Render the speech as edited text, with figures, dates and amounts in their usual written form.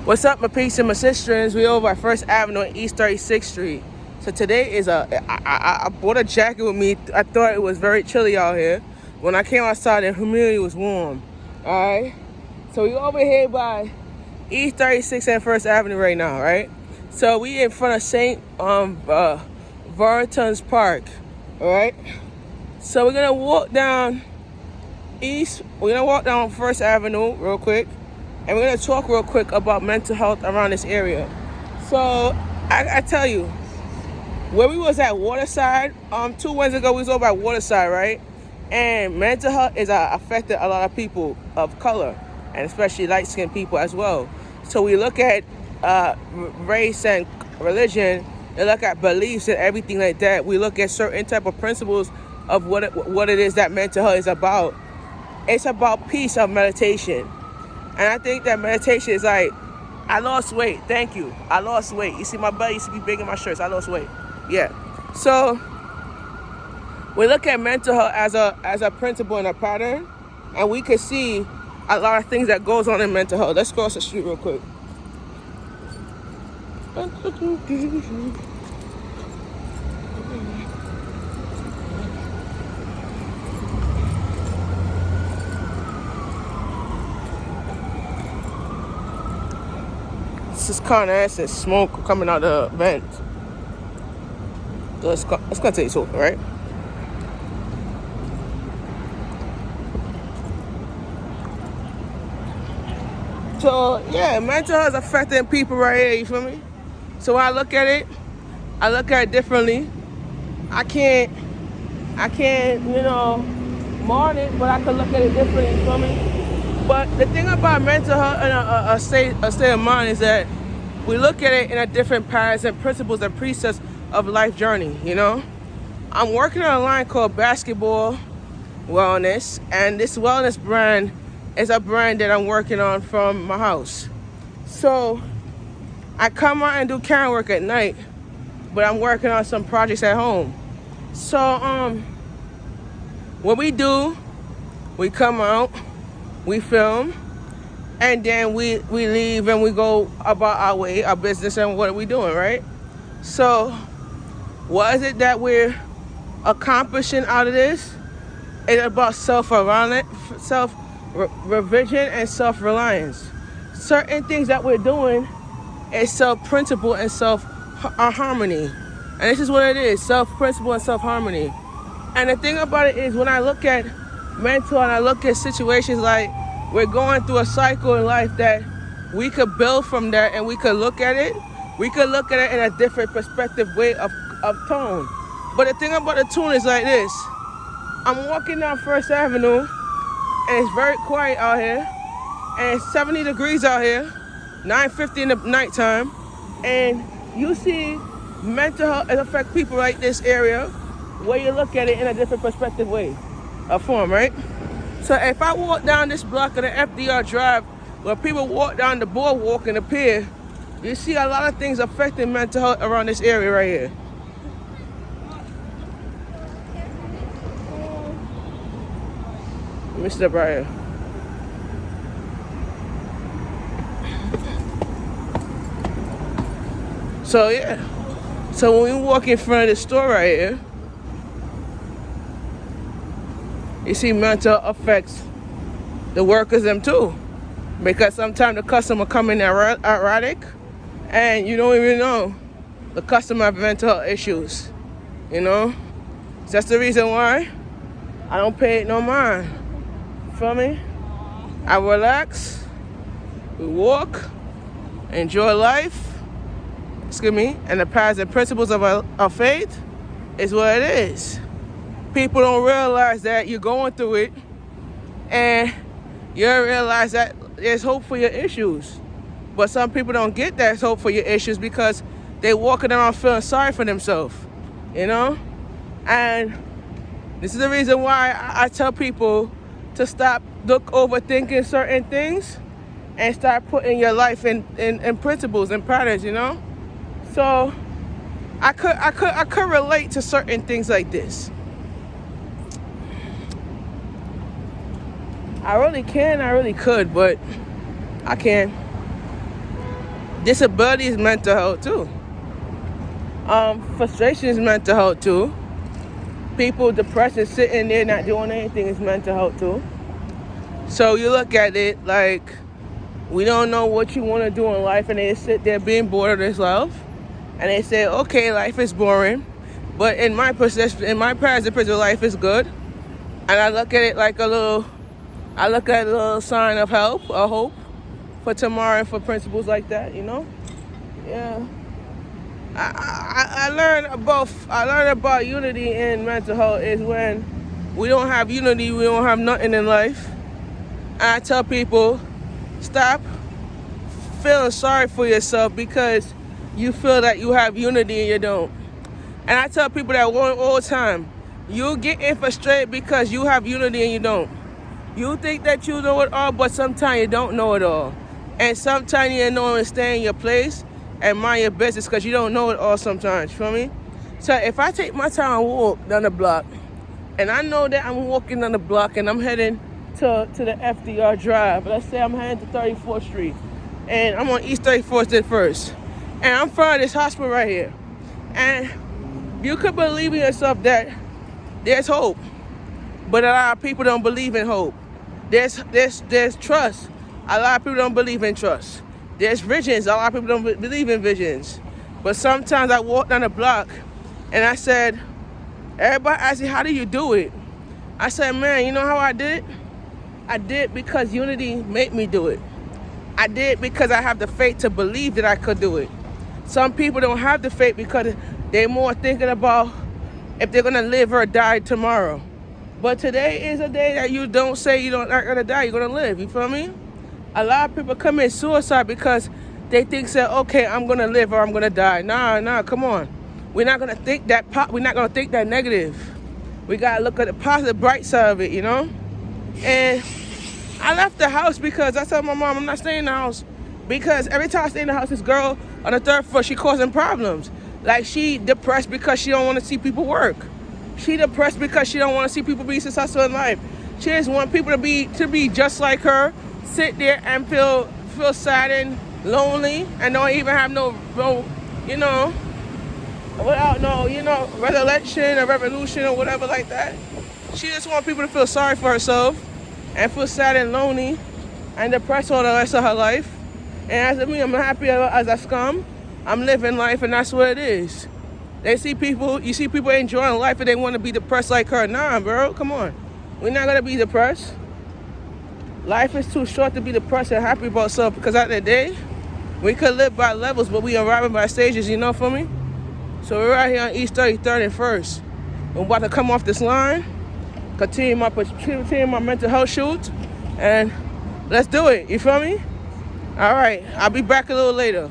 What's up, my peeps and my sisters? We over at First Avenue and East 36th Street. So today is I bought a jacket with me. I thought it was very chilly out here. When I came outside, the humidity was warm. Alright? So we over here by East 36th and First Avenue right now, right? So we in front of St. Vartan's Park. Alright? So we're gonna walk down First Avenue real quick. And we're going to talk real quick about mental health around this area. So, I tell you, where we was at Waterside, 2 Wednesdays ago, we was over at Waterside, right? And mental health is affected a lot of people of color, and especially light-skinned people as well. So we look at race and religion, and look at beliefs and everything like that. We look at certain type of principles of what it is that mental health is about. It's about peace of meditation. And I think that meditation is like, I lost weight. Thank you. I lost weight. You see, my belly used to be big in my shirts. I lost weight. Yeah. So we look at mental health as a principle and a pattern, and we can see a lot of things that goes on in mental health. Let's cross the street real quick. This is Con Ass and smoke coming out of the vent. So let's continue talking, right? So yeah, mental health is affecting people right here, you feel me? So when I look at it differently. I can't, mourn it, but I can look at it differently, you feel me? But the thing about mental health and a state of mind is that we look at it in a different patterns and principles and precepts of life journey, you know? I'm working on a line called Basketball Wellness, and this wellness brand is a brand that I'm working on from my house. So I come out and do camera work at night, but I'm working on some projects at home. So what we do, we come out, we film, and then we leave and we go about our way, our business, and what are we doing, right? So what is it that we're accomplishing out of this? It's about self-revision and self-reliance. Certain things that we're doing is self-principle and self-harmony. And this is what it is, self-principle and self-harmony. And the thing about it is, when I look at mental and I look at situations like we're going through a cycle in life, that we could build from that, and we could look at it. We could look at it in a different perspective way of tone. But the thing about the tune is like this. I'm walking down First Avenue, and it's very quiet out here, and it's 70 degrees out here, 9:50 in the nighttime, and you see mental health affect people like this area, where you look at it in a different perspective way, a form, right? So if I walk down this block of the FDR Drive, where people walk down the boardwalk and the pier, you see a lot of things affecting mental health around this area right here. Let me step right here. So yeah. So when we walk in front of the store right here, you see mental affects the workers them too. Because sometimes the customer come in erratic, and you don't even know the customer have mental health issues, you know? That's the reason why I don't pay it no mind. Feel me? I relax, we walk, enjoy life, and the paths and principles of our faith is what it is. People don't realize that you're going through it, and you don't realize that there's hope for your issues. But some people don't get that hope for your issues because they walking around feeling sorry for themselves, you know? And this is the reason why I tell people to stop overthinking certain things and start putting your life in principles and patterns, you know? So I could relate to certain things like this. I really can, I really could, but I can't. Disability is mental health too. Frustration is mental health too. People depressed and sitting there not doing anything is mental health too. So you look at it like we don't know what you want to do in life, and they sit there being bored of this life, and they say, okay, life is boring, but in my perception, in my perspective, life is good. And I look at it like a little sign of help or hope for tomorrow and for principles like that, you know? Yeah. I learned about unity in mental health is when we don't have unity, we don't have nothing in life. And I tell people, stop feeling sorry for yourself because you feel that you have unity and you don't. And I tell people that all the time, you get frustrated because you have unity and you don't. You think that you know it all, but sometimes you don't know it all. And sometimes you know and stay in your place and mind your business because you don't know it all sometimes, you feel me? So if I take my time and walk down the block, and I know that I'm walking down the block and I'm heading to the FDR Drive, let's say I'm heading to 34th Street, and I'm on East 34th at first, and I'm in front of this hospital right here, and you could believe in yourself that there's hope, but a lot of people don't believe in hope. There's trust. A lot of people don't believe in trust. There's visions. A lot of people don't believe in visions. But sometimes I walk down the block and I said, everybody asked me, how do you do it? I said, man, you know how I did it? I did because unity made me do it. I did because I have the faith to believe that I could do it. Some people don't have the faith because they're more thinking about if they're going to live or die tomorrow. But today is a day that you don't say you're not going to die, you're going to live. You feel me? A lot of people commit suicide because they think, say, okay, I'm going to live or I'm going to die. Nah, come on. We're not going to think that we're not going to think that negative. We got to look at the positive, bright side of it, you know? And I left the house because I told my mom I'm not staying in the house. Because every time I stay in the house, this girl on the third floor, she causing problems. Like she depressed because she don't want to see people work. She depressed because she don't want to see people be successful in life. She just want people to be just like her, sit there and feel sad and lonely and don't even have no without no recollection or revolution or whatever like that. She just want people to feel sorry for herself and feel sad and lonely and depressed all the rest of her life. And as for me, I'm happy as a scum. I'm living life, and that's what it is. You see people enjoying life and they want to be depressed like her. Nah, bro, come on. We're not going to be depressed. Life is too short to be depressed and happy about stuff because at the day, we could live by levels, but we are arriving by stages, you know, for me? So we're right here on East 33rd and 1st. I'm about to come off this line, continue my mental health shoot, and let's do it, you feel me? All right, I'll be back a little later.